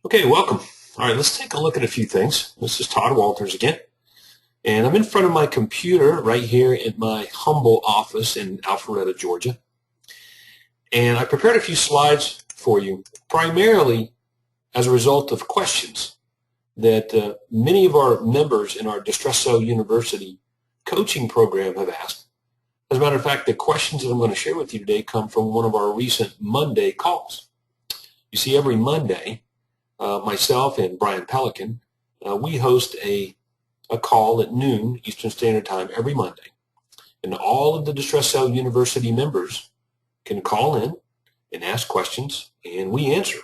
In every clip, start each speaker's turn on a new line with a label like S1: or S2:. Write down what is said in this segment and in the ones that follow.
S1: Okay, welcome. All right, let's take a look at a few things. This is Todd Walters again, and I'm in front of my computer right here in my humble office in Alpharetta, Georgia. And I prepared a few slides for you, primarily as a result of questions that many of our members in our Distress Sale University coaching program have asked. As a matter of fact, the questions that I'm going to share with you today come from one of our recent Monday calls. You see, every Monday, myself and Brian Pelican, we host a call at noon Eastern Standard Time every Monday. And all of the Distress Sale University members can call in and ask questions, and we answer.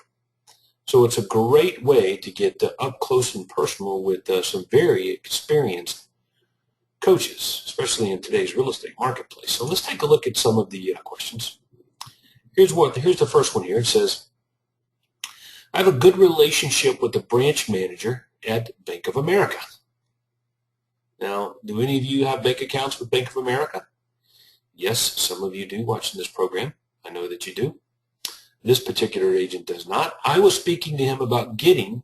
S1: So it's a great way to get up close and personal with some very experienced coaches, especially in today's real estate marketplace. So let's take a look at some of the questions. Here's the first one here. It says, I have a good relationship with the branch manager at Bank of America. Now, do any of you have bank accounts with Bank of America? Yes, some of you do watching this program. I know that you do. This particular agent does not. I was speaking to him about getting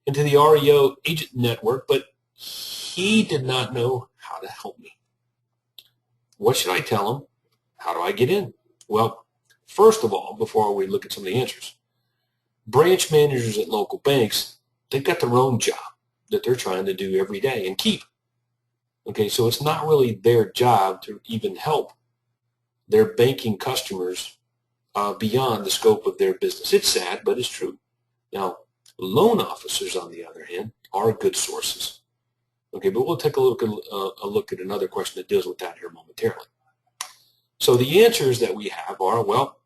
S1: into the REO agent network, but he did not know how to help me. What should I tell him? How do I get in? Well, first of all, before we look at some of the answers, branch managers at local banks, they've got their own job that they're trying to do every day and keep. Okay, so it's not really their job to even help their banking customers beyond the scope of their business. It's sad, but it's true. Now, loan officers, on the other hand, are good sources. Okay, but we'll take a look at another question that deals with that here momentarily. So the answers that we have are, well,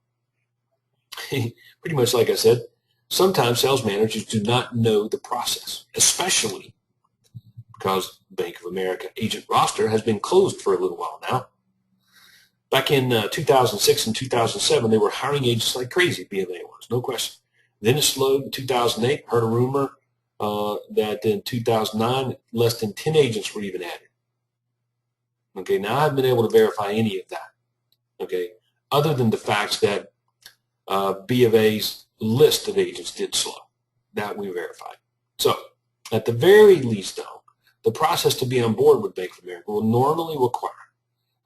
S1: pretty much like I said, sometimes sales managers do not know the process, especially because Bank of America agent roster has been closed for a little while now. Back in 2006 and 2007, they were hiring agents like crazy, BMA was, no question. Then it slowed in 2008. Heard a rumor that in 2009, less than 10 agents were even added. Okay, now I haven't been able to verify any of that, okay, other than the fact that B of A's list of agents did slow. That we verified. So at the very least, though, the process to be on board with Bank of America will normally require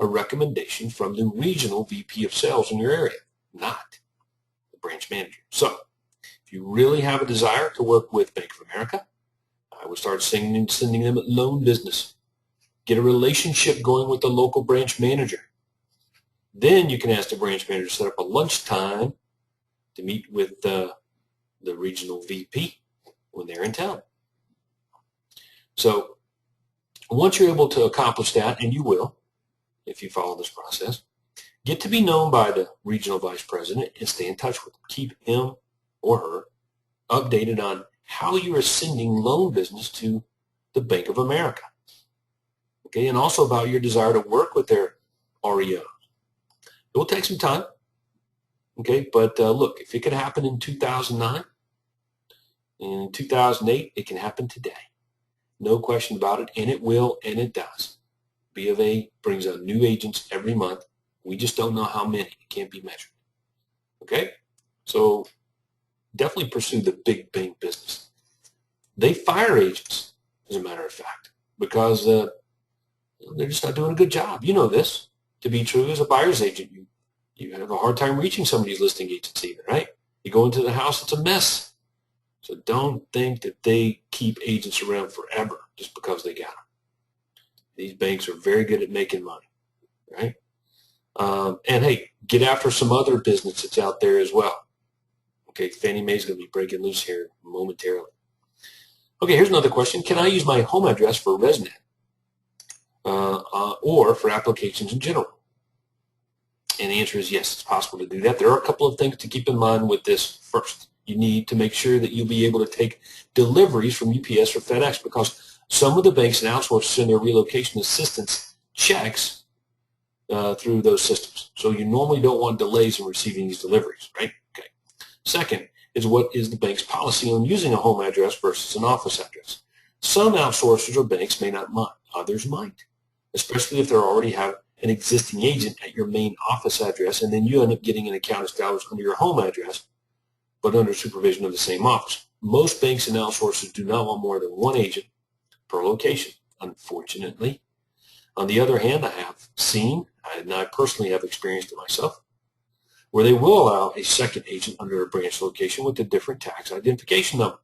S1: a recommendation from the regional VP of sales in your area, not the branch manager. So if you really have a desire to work with Bank of America, I would start sending them loan business. Get a relationship going with the local branch manager. Then you can ask the branch manager to set up a lunchtime to meet with the regional VP when they're in town. So once you're able to accomplish that, and you will if you follow this process, get to be known by the regional vice president and stay in touch with him. Keep him or her updated on how you are sending loan business to the Bank of America. Okay, and also about your desire to work with their REO. It will take some time. Okay, but look, if it could happen in 2009, in 2008, it can happen today. No question about it, and it will, and it does. B of A brings on new agents every month. We just don't know how many. It can't be measured. Okay, so definitely pursue the big bank business. They fire agents, as a matter of fact, because they're just not doing a good job. You know this to be true as a buyer's agent. You have a hard time reaching somebody's listing agents even, right? You go into the house, it's a mess. So don't think that they keep agents around forever just because they got them. These banks are very good at making money, right? And hey, get after some other business that's out there as well. Okay, Fannie Mae's going to be breaking loose here momentarily. Okay, here's another question. Can I use my home address for ResNet or for applications in general? And the answer is yes, it's possible to do that. There are a couple of things to keep in mind with this. First, you need to make sure that you'll be able to take deliveries from UPS or FedEx, because some of the banks and outsourcers send their relocation assistance checks through those systems. So you normally don't want delays in receiving these deliveries, right? Okay. Second is, what is the bank's policy on using a home address versus an office address? Some outsourcers or banks may not mind. Others might, especially if they already have an existing agent at your main office address, and then you end up getting an account established under your home address, but under supervision of the same office. Most banks and outsourcers do not want more than one agent per location, unfortunately. On the other hand, I have seen, and I personally have experienced it myself, where they will allow a second agent under a branch location with a different tax identification number.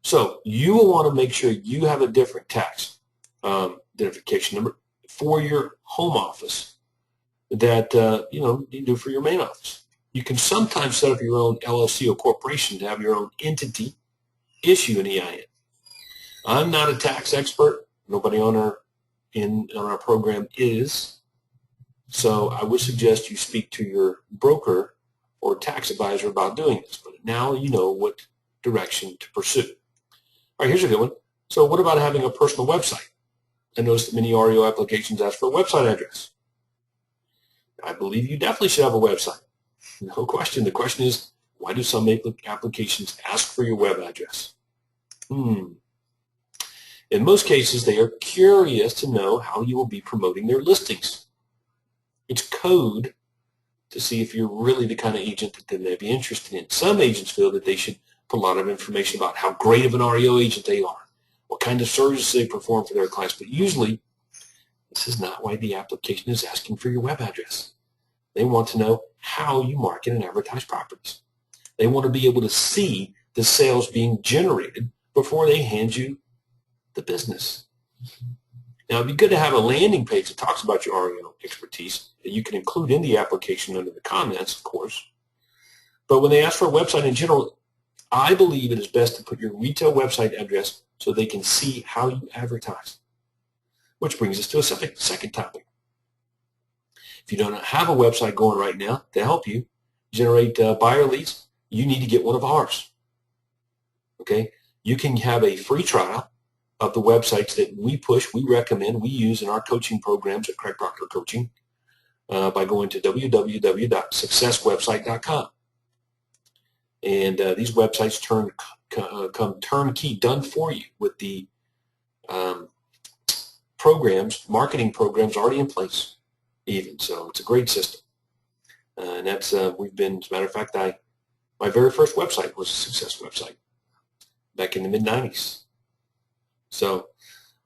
S1: So you will want to make sure you have a different tax identification number for your home office that you do for your main office. You can sometimes set up your own LLC or corporation to have your own entity issue an EIN. I'm not a tax expert. Nobody on our program is. So I would suggest you speak to your broker or tax advisor about doing this. But now you know what direction to pursue. All right, here's a good one. So what about having a personal website? I noticed that many REO applications ask for a website address. I believe you definitely should have a website. No question. The question is, why do some applications ask for your web address? In most cases, they are curious to know how you will be promoting their listings. It's code to see if you're really the kind of agent that they may be interested in. Some agents feel that they should put a lot of information about how great of an REO agent they are, what kind of services they perform for their clients, but usually this is not why the application is asking for your web address. They want to know how you market and advertise properties. They want to be able to see the sales being generated before they hand you the business. Now, it'd be good to have a landing page that talks about your REO expertise that you can include in the application under the comments, of course. But when they ask for a website in general, I believe it is best to put your retail website address so they can see how you advertise. Which brings us to a second topic. If you don't have a website going right now to help you generate buyer leads, you need to get one of ours. Okay? You can have a free trial of the websites that we push, we recommend, we use in our coaching programs at Craig Proctor Coaching by going to www.successwebsite.com. And these websites come turnkey, done for you with the marketing programs already in place even. So it's a great system. And that's, we've been, as a matter of fact, my very first website was a Success website back in the mid-90s. So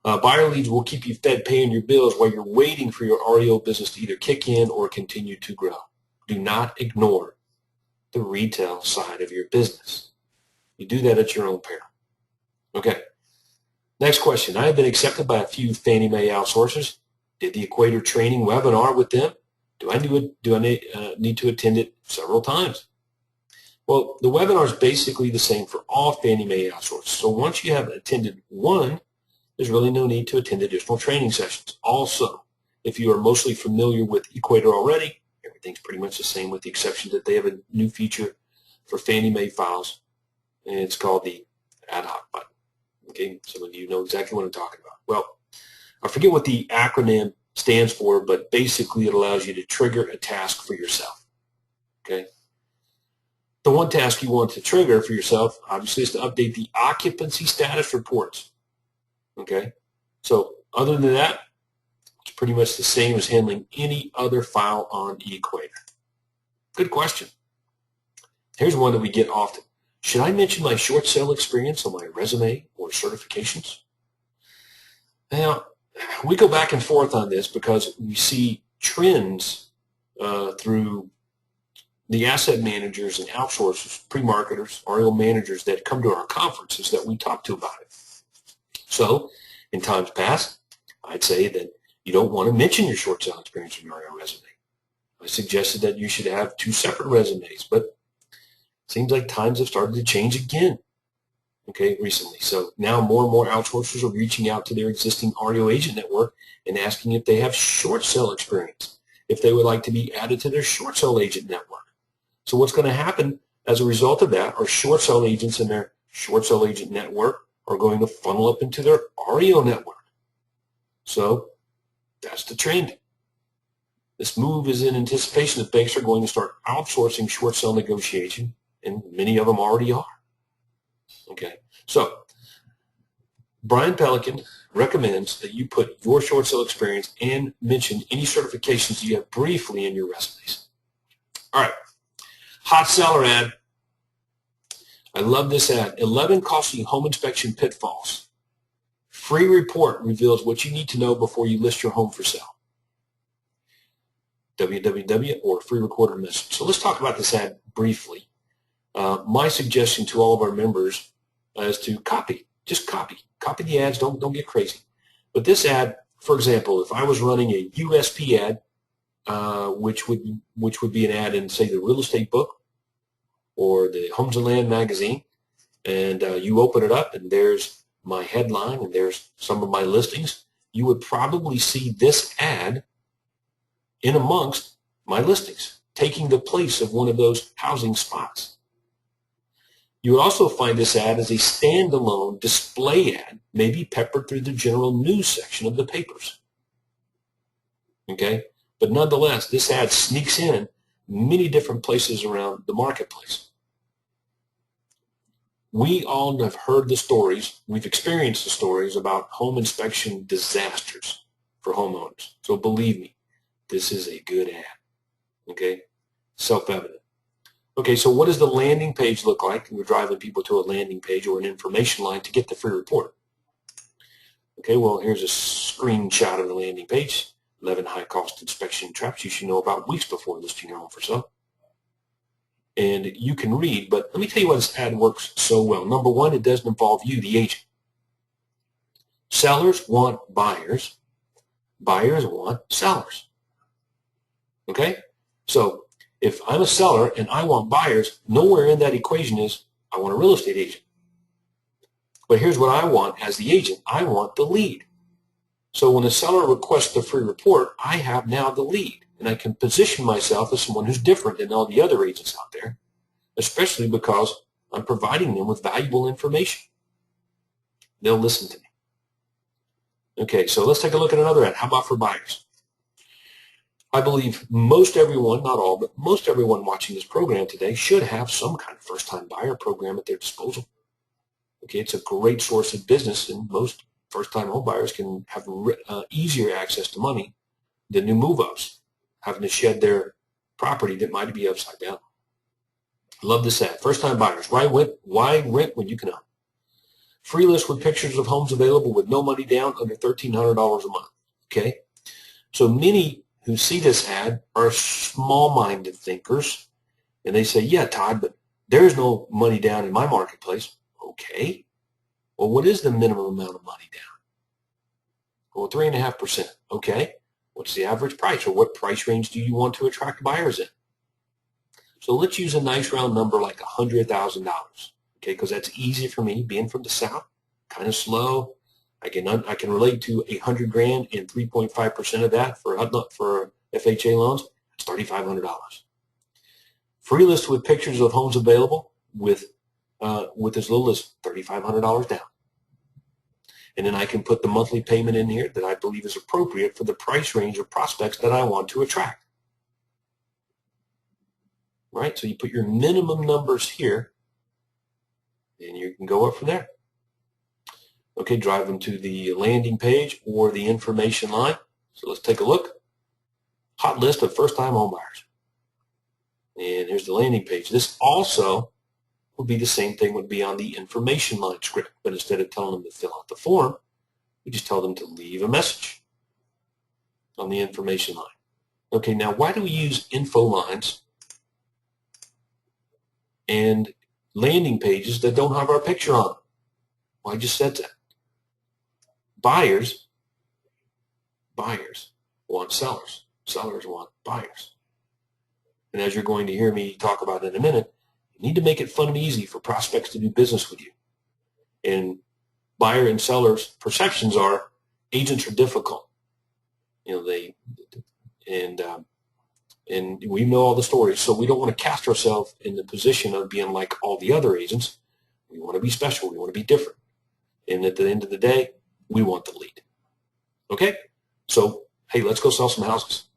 S1: buyer leads will keep you fed paying your bills while you're waiting for your REO business to either kick in or continue to grow. Do not ignore the retail side of your business. You do that at your own peril. Okay. Next question. I have been accepted by a few Fannie Mae outsourcers. Did the Equator training webinar with them. Do I need to attend it several times? Well, the webinar is basically the same for all Fannie Mae outsourcers. So once you have attended one, there's really no need to attend additional training sessions. Also, if you are mostly familiar with Equator already, everything's pretty much the same with the exception that they have a new feature for Fannie Mae files, and it's called the ad hoc button. Okay, some of you know exactly what I'm talking about. Well, I forget what the acronym stands for, but basically it allows you to trigger a task for yourself. Okay. The one task you want to trigger for yourself, obviously, is to update the occupancy status reports. Okay? So other than that, it's pretty much the same as handling any other file on Equator. Good question. Here's one that we get often. Should I mention my short sale experience on my resume or certifications? Now, we go back and forth on this because we see trends through the asset managers and outsourcers, pre-marketers, REO managers that come to our conferences that we talk to about it. So, in times past, I'd say that you don't want to mention your short sale experience in your REO resume. I suggested that you should have two separate resumes, but it seems like times have started to change again, okay, recently. So now more and more outsourcers are reaching out to their existing REO agent network and asking if they have short sale experience, if they would like to be added to their short sale agent network. So what's going to happen as a result of that are short sale agents in their short sale agent network are going to funnel up into their REO network. So that's the trend. This move is in anticipation that banks are going to start outsourcing short sale negotiation, and many of them already are. Okay, so Brian Pelican recommends that you put your short sale experience and mention any certifications you have briefly in your resumes. All right. Hot seller ad. I love this ad. 11 costly home inspection pitfalls. Free report reveals what you need to know before you list your home for sale. www or free recorder message. So let's talk about this ad briefly. My suggestion to all of our members is to copy. Just copy. Copy the ads. Don't get crazy. But this ad, for example, if I was running a USP ad, which would be an ad in, say, the real estate book or the Homes and Land magazine, and you open it up and there's my headline and there's some of my listings, you would probably see this ad in amongst my listings, taking the place of one of those housing spots. You would also find this ad as a standalone display ad, maybe peppered through the general news section of the papers. Okay? But nonetheless, this ad sneaks in many different places around the marketplace. We all have heard the stories, we've experienced the stories about home inspection disasters for homeowners. So believe me, this is a good ad. Okay? Self-evident. Okay, so what does the landing page look like? We're driving people to a landing page or an information line to get the free report. Okay, well, here's a screenshot of the landing page. 11 high-cost inspection traps you should know about weeks before listing your home for sale. And you can read, but let me tell you why this ad works so well. Number one, it doesn't involve you, the agent. Sellers want buyers. Buyers want sellers. Okay? So if I'm a seller and I want buyers, nowhere in that equation is I want a real estate agent. But here's what I want as the agent. I want the lead. So when a seller requests the free report, I have now the lead. And I can position myself as someone who's different than all the other agents out there, especially because I'm providing them with valuable information. They'll listen to me. Okay, so let's take a look at another ad. How about for buyers? I believe most everyone, not all, but most everyone watching this program today should have some kind of first-time buyer program at their disposal. Okay, it's a great source of business, and most first-time home buyers can have easier access to money than new move-ups, having to shed their property that might be upside down. Love this ad. First-time buyers. Why rent when you can own? Free list with pictures of homes available with no money down, under $1,300 a month. Okay, so many who see this ad are small-minded thinkers, and they say, yeah, Todd, but there's no money down in my marketplace. Okay. Well, what is the minimum amount of money down? Well, 3.5%. Okay. What's the average price, or what price range do you want to attract buyers in? So let's use a nice round number like $100,000. Okay, because that's easy for me, being from the South, kind of slow. I can relate to $100,000 and 3.5% of that for FHA loans. It's $3,500. Free list with pictures of homes available with as little as $3,500 down. And then I can put the monthly payment in here that I believe is appropriate for the price range of prospects that I want to attract. Right? So you put your minimum numbers here, and you can go up from there. Okay, drive them to the landing page or the information line. So let's take a look. Hot list of first-time home buyers. And here's the landing page. This also would be the same thing would be on the information line script, but instead of telling them to fill out the form, we just tell them to leave a message on the information line. Okay, now why do we use info lines and landing pages that don't have our picture on them? Well, I just said that. Buyers want sellers. Sellers want buyers. And as you're going to hear me talk about in a minute, you need to make it fun and easy for prospects to do business with you. And buyer and sellers' perceptions are agents are difficult. You know, and we know all the stories, so we don't want to cast ourselves in the position of being like all the other agents. We want to be special. We want to be different. And at the end of the day, we want the lead. Okay? So, hey, let's go sell some houses.